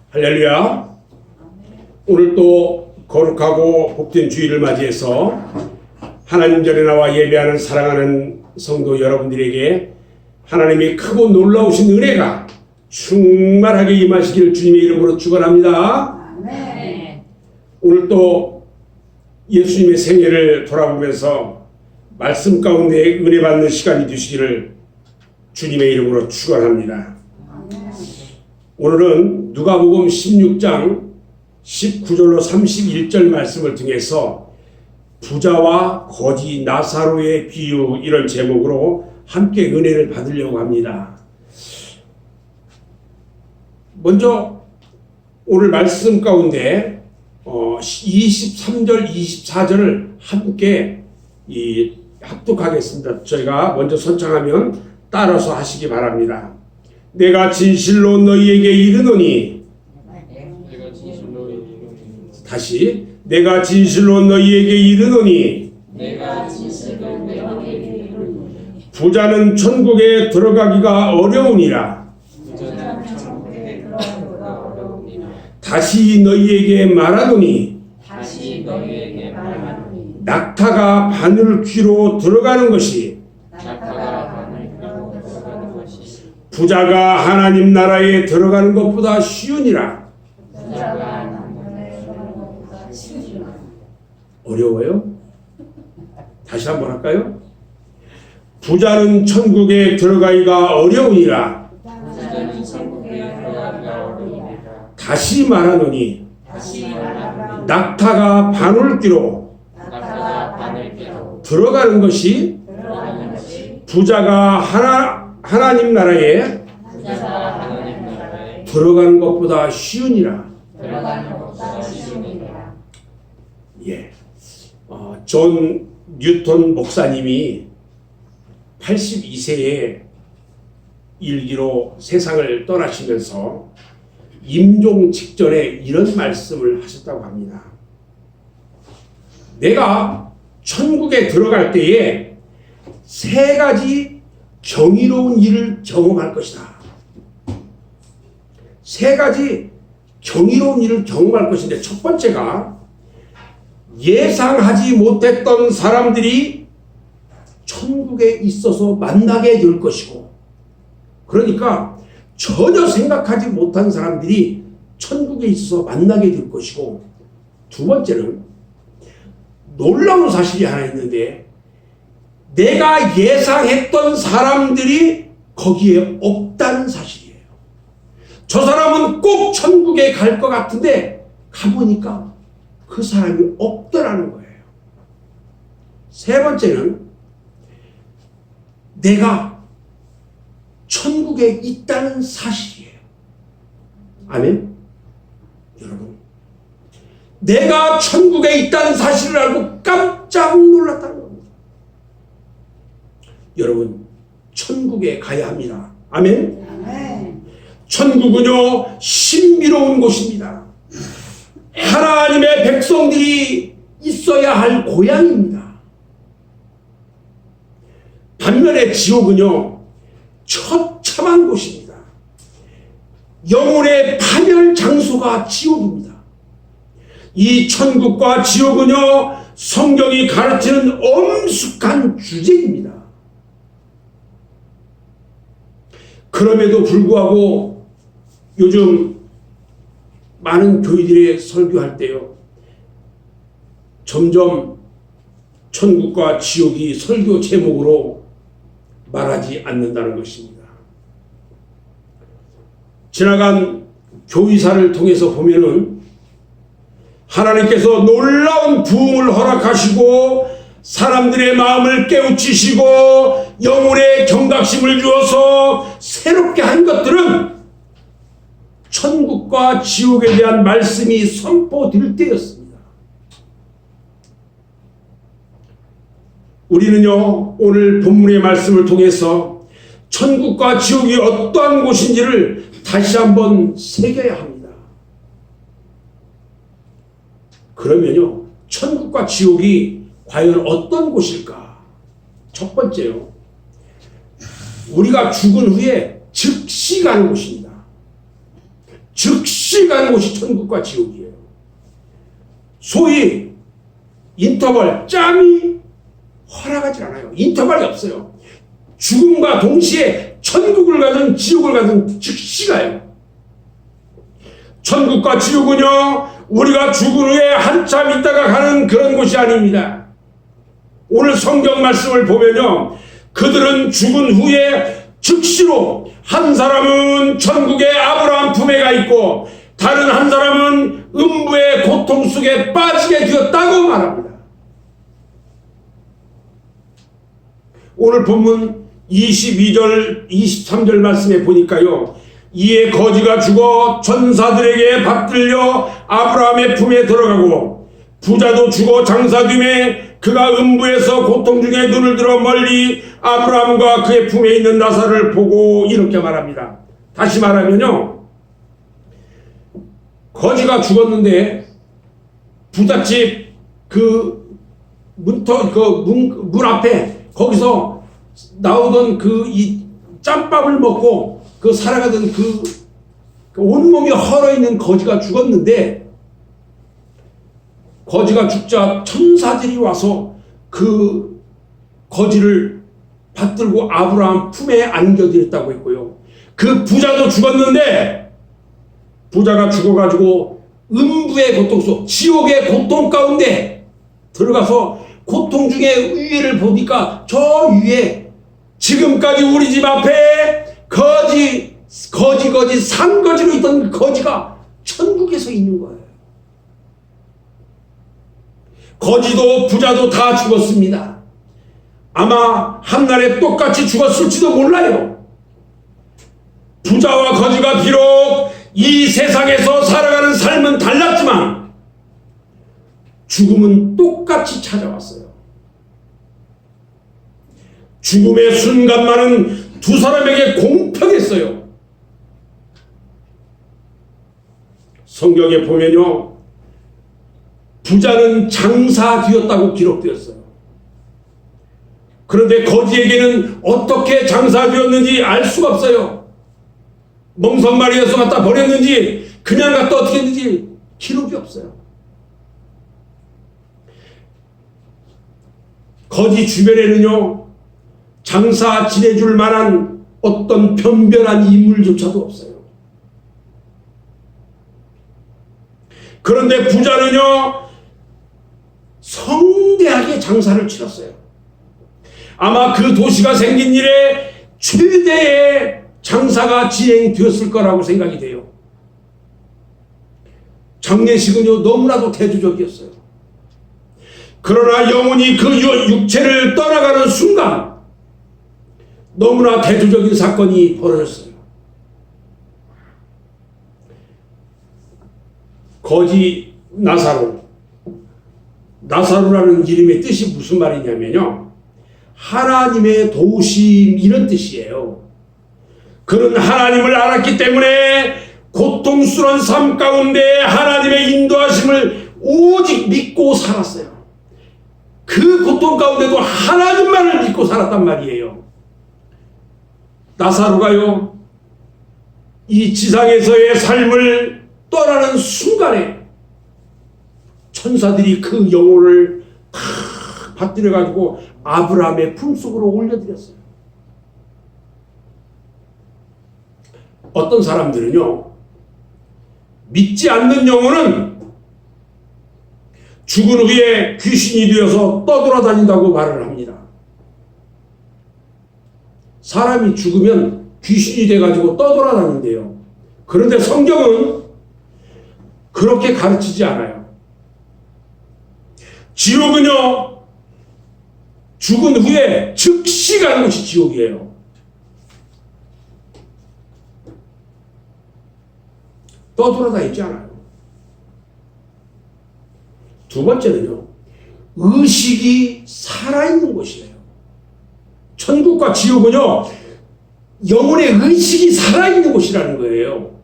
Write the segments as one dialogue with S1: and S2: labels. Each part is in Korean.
S1: 할렐루야. 오늘 또 거룩하고 복된 주일을 맞이해서 하나님 전에 나와 예배하는 사랑하는 성도 여러분들에게 하나님의 크고 놀라우신 은혜가 충만하게 임하시기를 주님의 이름으로 축원합니다.
S2: 아멘.
S1: 오늘 또 예수님의 생애를 돌아보면서 말씀 가운데 은혜 받는 시간이 되시기를 주님의 이름으로 축원합니다. 오늘은 누가복음 16장 19절로 31절 말씀을 통해서 부자와 거지 나사로의 비유 이런 제목으로 함께 은혜를 받으려고 합니다. 먼저 오늘 말씀 가운데 23절 24절을 함께 합독하겠습니다. 저희가 먼저 선창하면 따라서 하시기 바랍니다. 내가 진실로 너희에게 이르노니, 다시 내가 진실로 너희에게 이르노니 부자는 천국에 들어가기가 어려우니라. 다시 너희에게 말하노니 낙타가 바늘 귀로 들어가는 것이 부자가 하나님 나라에 들어가는 것보다 쉬우니라. 어려워요? 다시 한번 할까요? 부자는 천국에 들어가기가 어려우니라. 다시 말하노니 낙타가 바늘귀로 들어가는 것이 부자가 하나님 나라에 들어가는 것보다 쉬우니라. 예. 존 뉴턴 목사님이 82세에 일기로 세상을 떠나시면서 임종 직전에 이런 말씀을 하셨다고 합니다. 내가 천국에 들어갈 때에 세 가지 경이로운 일을 경험할 것이다. 세 가지 경이로운 일을 경험할 것인데, 첫 번째가 예상하지 못했던 사람들이 천국에 있어서 만나게 될 것이고, 그러니까 전혀 생각하지 못한 사람들이 천국에 있어서 만나게 될 것이고, 두 번째는 놀라운 사실이 하나 있는데, 내가 예상했던 사람들이 거기에 없다는 사실이에요. 저 사람은 꼭 천국에 갈 것 같은데 가보니까 그 사람이 없더라는 거예요. 세 번째는 내가 천국에 있다는 사실이에요. 아멘? 여러분, 내가 천국에 있다는 사실을 알고 깜짝 놀랐다는 겁니다. 여러분, 천국에 가야 합니다. 아멘?
S2: 아멘.
S1: 천국은요, 신비로운 곳입니다. 하나님의 백성들이 있어야 할 고향입니다. 반면에 지옥은요, 처참한 곳입니다. 영혼의 파멸 장소가 지옥입니다. 이 천국과 지옥은요, 성경이 가르치는 엄숙한 주제입니다. 그럼에도 불구하고 요즘 많은 교회들이 설교할 때요, 점점 천국과 지옥이 설교 제목으로 말하지 않는다는 것입니다. 지나간 교의사를 통해서 보면은 하나님께서 놀라운 부흥을 허락하시고 사람들의 마음을 깨우치시고 영혼의 경각심을 주어서 새롭게 한 것들은 천국과 지옥에 대한 말씀이 선포될 때였습니다. 우리는요, 오늘 본문의 말씀을 통해서 천국과 지옥이 어떠한 곳인지를 다시 한번 새겨야 합니다. 그러면요, 천국과 지옥이 과연 어떤 곳일까? 첫 번째요, 우리가 죽은 후에 즉시 가는 곳입니다. 즉시 즉시 가는 곳이 천국과 지옥이에요. 소위 인터벌, 짬이 허락하지 않아요. 인터벌이 없어요. 죽음과 동시에 천국을 가든 지옥을 가든 즉시 가요. 천국과 지옥은요, 우리가 죽은 후에 한참 있다가 가는 그런 곳이 아닙니다. 오늘 성경 말씀을 보면요, 그들은 죽은 후에 즉시로 한 사람은 천국의 아브라함 품에 가 있고 다른 한 사람은 음부의 고통 속에 빠지게 되었다고 말합니다. 오늘 본문 22절 23절 말씀에 보니까요, 이에 거지가 죽어 천사들에게 받들려 아브라함의 품에 들어가고 부자도 죽어 장사됨에 그가 음부에서 고통 중에 눈을 들어 멀리 아브라함과 그의 품에 있는 나사를 보고 이렇게 말합니다. 다시 말하면요, 거지가 죽었는데 부잣집 그 문터 문 앞에 거기서 나오던 이 짬밥을 먹고 살아가던 그 온몸이 헐어 있는 거지가 죽었는데, 거지가 죽자 천사들이 와서 그 거지를 받들고 아브라함 품에 안겨드렸다고 했고요. 그 부자도 죽었는데 부자가 죽어가지고 음부의 고통 속, 지옥의 고통 가운데 들어가서 고통 중에 위에를 보니까 저 위에 지금까지 우리 집 앞에 거지 산거지로 있던 거지가 천국에서 있는 거예요. 거지도 부자도 다 죽었습니다. 아마 한날에 똑같이 죽었을지도 몰라요. 부자와 거지가 비록 이 세상에서 살아가는 삶은 달랐지만 죽음은 똑같이 찾아왔어요. 죽음의 순간만은 두 사람에게 공평했어요. 성경에 보면요, 부자는 장사되었다고 기록되었어요. 그런데 거지에게는 어떻게 장사되었는지 알 수가 없어요. 멍석마리에서 갖다 버렸는지 그냥 갖다 어떻게 했는지 기록이 없어요. 거지 주변에는요, 장사 지내줄 만한 어떤 변변한 인물조차도 없어요. 그런데 부자는요, 성대하게 장사를 치렀어요. 아마 그 도시가 생긴 이래 최대의 장사가 진행되었을 거라고 생각이 돼요. 장례식은요, 너무나도 대조적이었어요. 그러나 영혼이 그 육체를 떠나가는 순간 너무나 대조적인 사건이 벌어졌어요. 거지 나사로라는 이름의 뜻이 무슨 말이냐면요, 하나님의 도우심, 이런 뜻이에요. 그는 하나님을 알았기 때문에 고통스러운 삶 가운데 하나님의 인도하심을 오직 믿고 살았어요. 그 고통 가운데도 하나님만을 믿고 살았단 말이에요. 나사로가요, 이 지상에서의 삶을 떠나는 순간에 천사들이 그 영혼을 받들여가지고 아브라함의 품속으로 올려드렸어요. 어떤 사람들은요, 믿지 않는 영혼은 죽은 후에 귀신이 되어서 떠돌아다닌다고 말을 합니다. 사람이 죽으면 귀신이 돼가지고 떠돌아다닌대요. 그런데 성경은 그렇게 가르치지 않아요. 지옥은요, 죽은 후에 즉시 가는 것이 지옥이에요. 떠돌아다니지 않아요. 두 번째는요, 의식이 살아있는 곳이에요. 천국과 지옥은요, 영혼의 의식이 살아있는 곳이라는 거예요.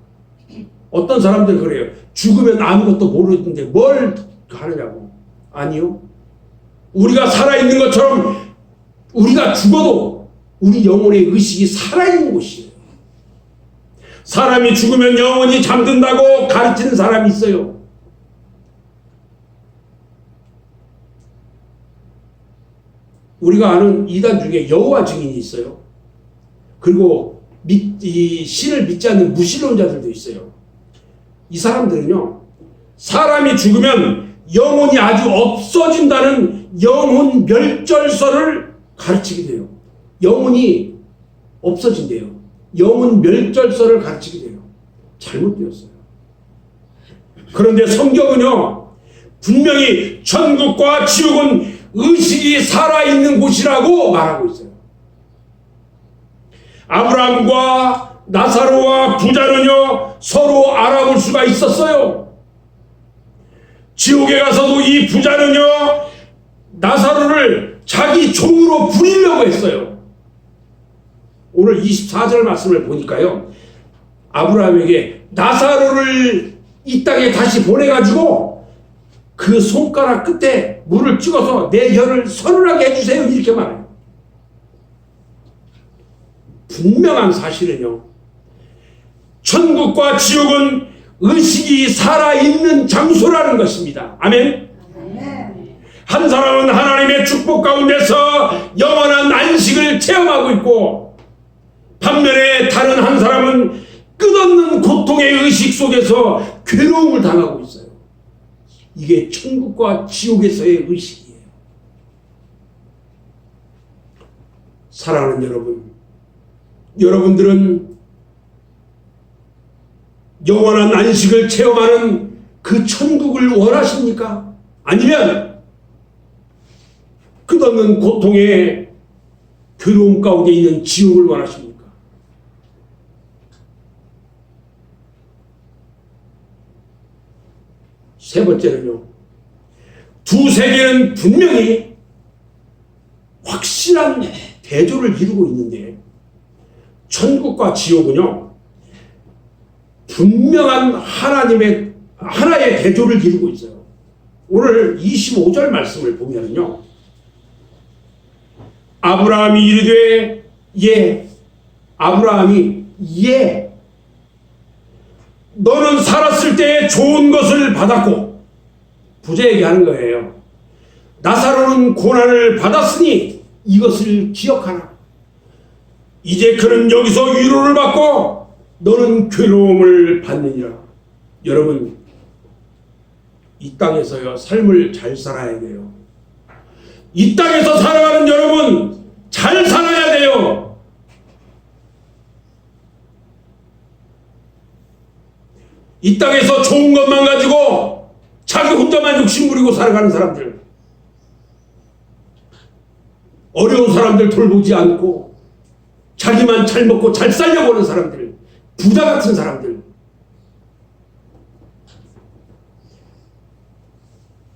S1: 어떤 사람들 그래요. 죽으면 아무것도 모르는데 뭘 하느냐고. 아니요. 우리가 살아있는 것처럼 우리가 죽어도 우리 영혼의 의식이 살아있는 곳이에요. 사람이 죽으면 영원히 잠든다고 가르치는 사람이 있어요. 우리가 아는 이단 중에 여호와 증인이 있어요. 그리고 이 신을 믿지 않는 무신론자들도 있어요. 이 사람들은요, 사람이 죽으면 영혼이 아주 없어진다는 영혼 멸절설을 가르치게 돼요. 영혼이 없어진대요. 영혼 멸절설을 가르치게 돼요. 잘못되었어요. 그런데 성경은요, 분명히 천국과 지옥은 의식이 살아있는 곳이라고 말하고 있어요. 아브라함과 나사로와 부자는요, 서로 알아볼 수가 있었어요. 지옥에 가서도 이 부자는요, 나사로를 자기 종으로 부리려고 했어요. 오늘 24절 말씀을 보니까요, 아브라함에게 나사로를 이 땅에 다시 보내가지고 그 손가락 끝에 물을 찍어서 내 혀를 서늘하게 해주세요, 이렇게 말해요. 분명한 사실은요, 천국과 지옥은 의식이 살아있는 장소라는 것입니다. 아멘. 한 사람은 하나님의 축복 가운데서 영원한 안식을 체험하고 있고, 반면에 다른 한 사람은 끝없는 고통의 의식 속에서 괴로움을 당하고 있어요. 이게 천국과 지옥에서의 의식이에요. 사랑하는 여러분, 여러분들은 영원한 안식을 체험하는 그 천국을 원하십니까? 아니면 끝없는 고통의 괴로움 가운데 있는 지옥을 원하십니까? 세 번째는요, 두 세계는 분명히 확실한 대조를 이루고 있는데, 천국과 지옥은요, 분명한 하나의 대조를 이루고 있어요. 오늘 25절 말씀을 보면요, 아브라함이 이르되 예, 아브라함이 예, 너는 살았을 때 좋은 것을 받았고, 부자에게 하는 거예요. 나사로는 고난을 받았으니 이것을 기억하라. 이제 그는 여기서 위로를 받고 너는 괴로움을 받느니라. 여러분, 이 땅에서요, 삶을 잘 살아야 돼요. 이 땅에서 살아가는 여러분, 잘 살아야 돼요. 이 땅에서 좋은 것만 가지고 자기 혼자만 욕심부리고 살아가는 사람들, 어려운 사람들 돌보지 않고 자기만 잘 먹고 잘 살려고 하는 사람들, 부자 같은 사람들,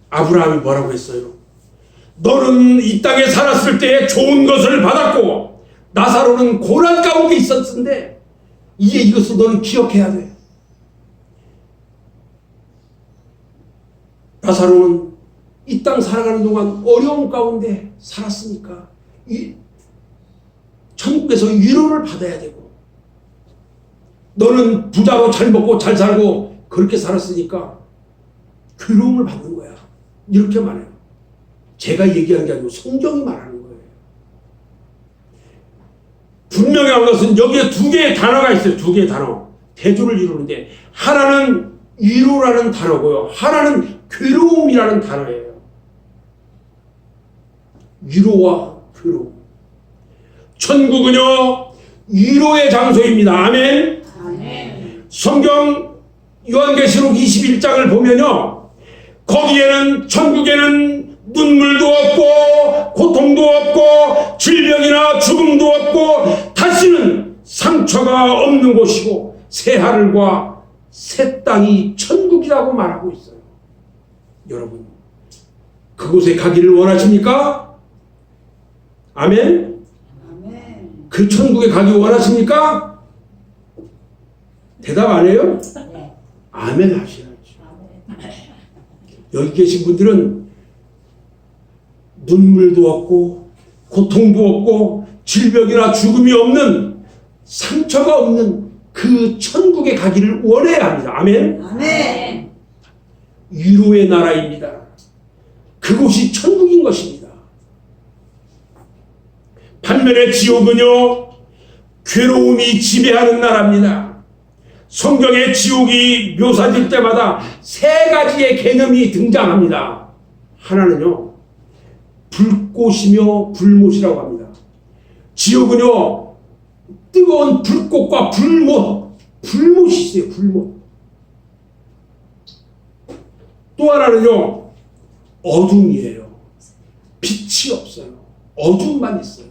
S1: 아브라함이 뭐라고 했어요? 너는 이 땅에 살았을 때 좋은 것을 받았고 나사로는 고난 가운데 있었는데 이제 이것을 너는 기억해야 돼. 나사로는 이 땅 살아가는 동안 어려움 가운데 살았으니까 이 천국에서 위로를 받아야 되고, 너는 부자로 잘 먹고 잘 살고 그렇게 살았으니까 괴로움을 받는 거야, 이렇게 말해요. 제가 얘기한 게 아니고 성경이 말하는 거예요. 분명한 것은 여기에 두 개의 단어가 있어요. 두 개의 단어, 대조를 이루는데, 하나는 위로라는 단어고요, 하나는 괴로움이라는 단어예요. 위로와 괴로움. 천국은요, 위로의 장소입니다. 아멘. 아멘. 성경 요한계시록 21장을 보면요, 거기에는, 천국에는 눈물도 없고 고통도 없고 질병이나 죽음도 없고 다시는 상처가 없는 곳이고 새 하늘과 새 땅이 천국이라고 말하고 있어요. 여러분, 그곳에 가기를 원하십니까? 아멘? 아멘. 그 천국에 가기 원하십니까? 대답 안 해요? 네. 아멘 하셔야죠. 아멘. 여기 계신 분들은 눈물도 없고 고통도 없고 질병이나 죽음이 없는, 상처가 없는 그 천국에 가기를 원해야 합니다. 아멘.
S2: 아멘.
S1: 위로의 나라입니다. 그곳이 천국인 것입니다. 반면에 지옥은요, 괴로움이 지배하는 나라입니다. 성경에 지옥이 묘사될 때마다 세 가지의 개념이 등장합니다. 하나는요, 불꽃이며 불못이라고 합니다. 지옥은요, 뜨거운 불꽃과 불못이 있어요. 불못. 또 하나는요, 어둠이에요. 빛이 없어요. 어둠만 있어요.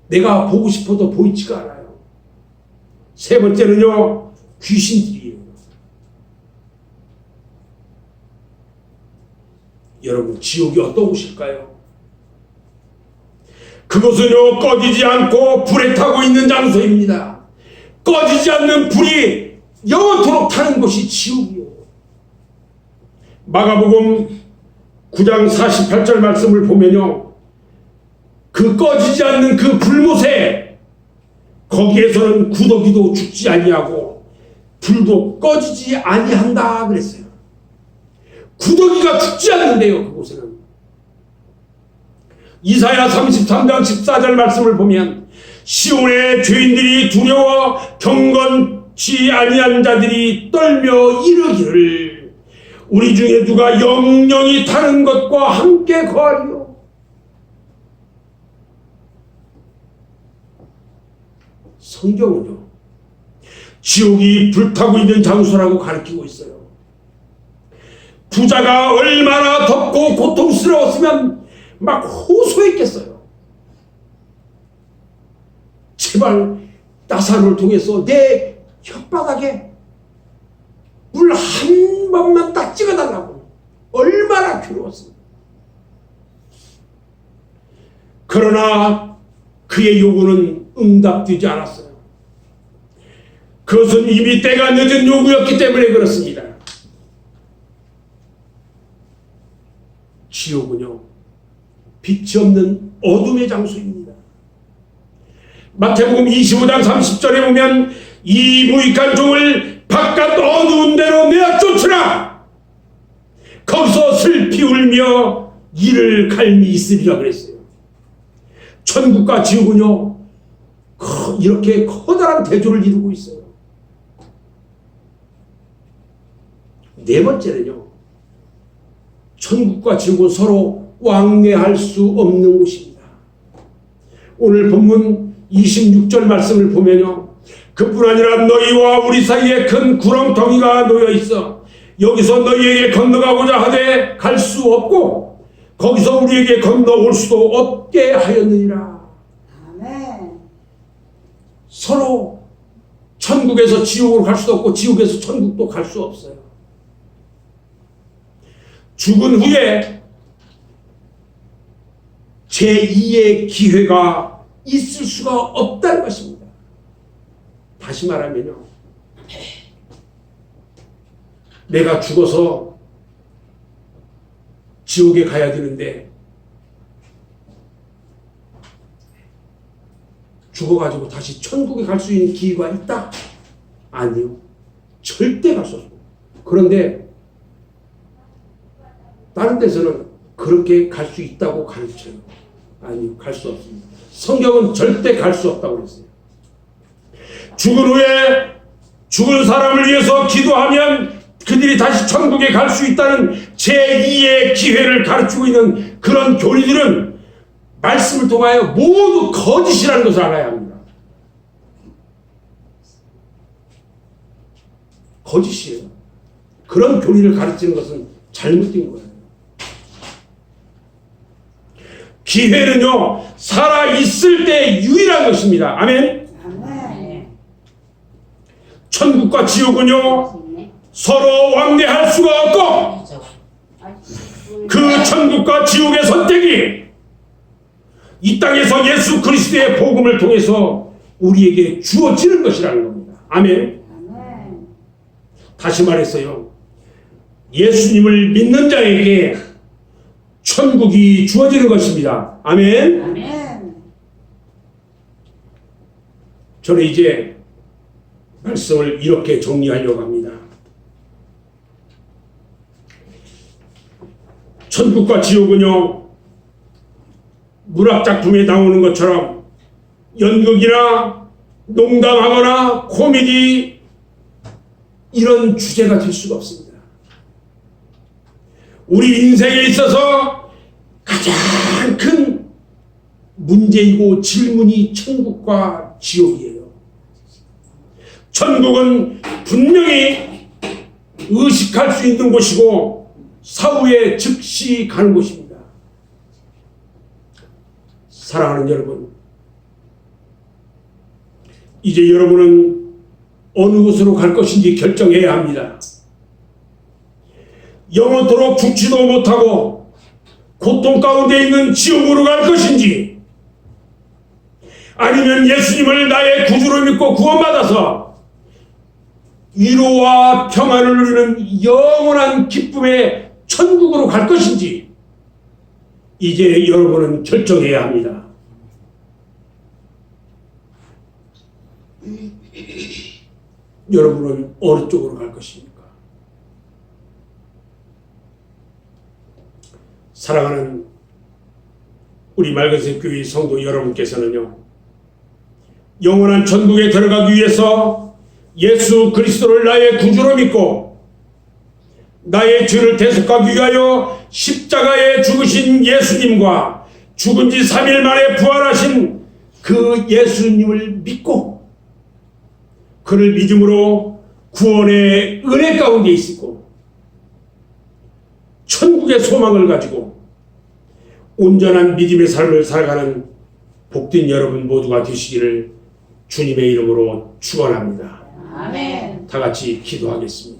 S1: 내가 보고 싶어도 보이지가 않아요. 세 번째는요, 귀신들이에요. 여러분, 지옥이 어떤 곳일까요? 그것은요, 꺼지지 않고 불에 타고 있는 장소입니다. 꺼지지 않는 불이 영원토록 타는 곳이 지옥이에요. 마가복음 9장 48절 말씀을 보면요, 그 꺼지지 않는 그 불못에 거기에서는 구더기도 죽지 아니하고 불도 꺼지지 아니한다 그랬어요. 구더기가 죽지 않는데요, 그곳에는. 이사야 33장 14절 말씀을 보면 시온의 죄인들이 두려워 경건치 아니한 자들이 떨며 이르기를 우리 중에 누가 영영이 타는 것과 함께 거하리요. 성경은요, 지옥이 불타고 있는 장소라고 가르치고 있어요. 부자가 얼마나 덥고 고통스러웠으면 막 호소했겠어요. 제발 나사로를 통해서 내 혓바닥에 물 한 번만 딱 찍어달라고. 얼마나 괴로웠습니까. 그러나 그의 요구는 응답되지 않았어요. 그것은 이미 때가 늦은 요구였기 때문에 그렇습니다. 지옥은요, 빛이 없는 어둠의 장소입니다. 마태복음 25장 30절에 보면 이 무익한 종을 바깥 어두운 데로 내어 쫓으라. 거기서 슬피 울며 이를 갈미 있으리라 그랬어요. 천국과 지옥은요, 이렇게 커다란 대조를 이루고 있어요. 네 번째는요, 천국과 지옥은 서로 왕래할 수 없는 곳입니다. 오늘 본문 26절 말씀을 보면요, 그뿐 아니라 너희와 우리 사이에 큰 구렁텅이가 놓여 있어 여기서 너희에게 건너가고자 하되 갈 수 없고 거기서 우리에게 건너올 수도 없게 하였느니라.
S2: 아멘.
S1: 서로 천국에서 지옥으로 갈 수도 없고 지옥에서 천국도 갈 수 없어요. 죽은 후에 제2의 기회가 있을 수가 없다는 것입니다. 다시 말하면요, 내가 죽어서 지옥에 가야 되는데 죽어가지고 다시 천국에 갈 수 있는 기회가 있다? 아니요. 절대 갈 수 없어요. 그런데 다른 데서는 그렇게 갈 수 있다고 가르쳐요. 아니요, 갈 수 없습니다. 성경은 절대 갈 수 없다고 그랬어요. 죽은 후에 죽은 사람을 위해서 기도하면 그들이 다시 천국에 갈 수 있다는 제2의 기회를 가르치고 있는 그런 교리들은 말씀을 통하여 모두 거짓이라는 것을 알아야 합니다. 거짓이에요. 그런 교리를 가르치는 것은 잘못된 거예요. 기회는요, 살아있을 때 유일한 것입니다. 아멘.
S2: 아멘.
S1: 천국과 지옥은요, 서로 왕래할 수가 없고 그 천국과 지옥의 선택이 이 땅에서 예수 그리스도의 복음을 통해서 우리에게 주어지는 것이라는 겁니다. 아멘.
S2: 아멘.
S1: 다시 말했어요. 예수님을 믿는 자에게 천국이 주어지는 것입니다. 아멘.
S2: 아멘.
S1: 저는 이제 말씀을 이렇게 정리하려고 합니다. 천국과 지옥은요, 문학작품에 나오는 것처럼 연극이나 농담하거나 코미디 이런 주제가 될 수가 없습니다. 우리 인생에 있어서 가장 큰 문제이고 질문이 천국과 지옥이에요. 천국은 분명히 의식할 수 있는 곳이고 사후에 즉시 가는 곳입니다. 사랑하는 여러분, 이제 여러분은 어느 곳으로 갈 것인지 결정해야 합니다. 영원토록 죽지도 못하고 고통 가운데 있는 지옥으로 갈 것인지, 아니면 예수님을 나의 구주로 믿고 구원받아서 위로와 평안을 누리는 영원한 기쁨의 천국으로 갈 것인지 이제 여러분은 결정해야 합니다. 여러분은 어느 쪽으로 갈 것입니까? 사랑하는 우리 맑은색 교회 성도 여러분께서는요, 영원한 천국에 들어가기 위해서 예수 그리스도를 나의 구주로 믿고 나의 죄를 대속하기 위하여 십자가에 죽으신 예수님과 죽은 지 3일 만에 부활하신 그 예수님을 믿고 그를 믿음으로 구원의 은혜 가운데 있고 천국의 소망을 가지고 온전한 믿음의 삶을 살아가는 복된 여러분 모두가 되시기를 주님의 이름으로 축원합니다.
S2: 아멘.
S1: 다 같이 기도하겠습니다.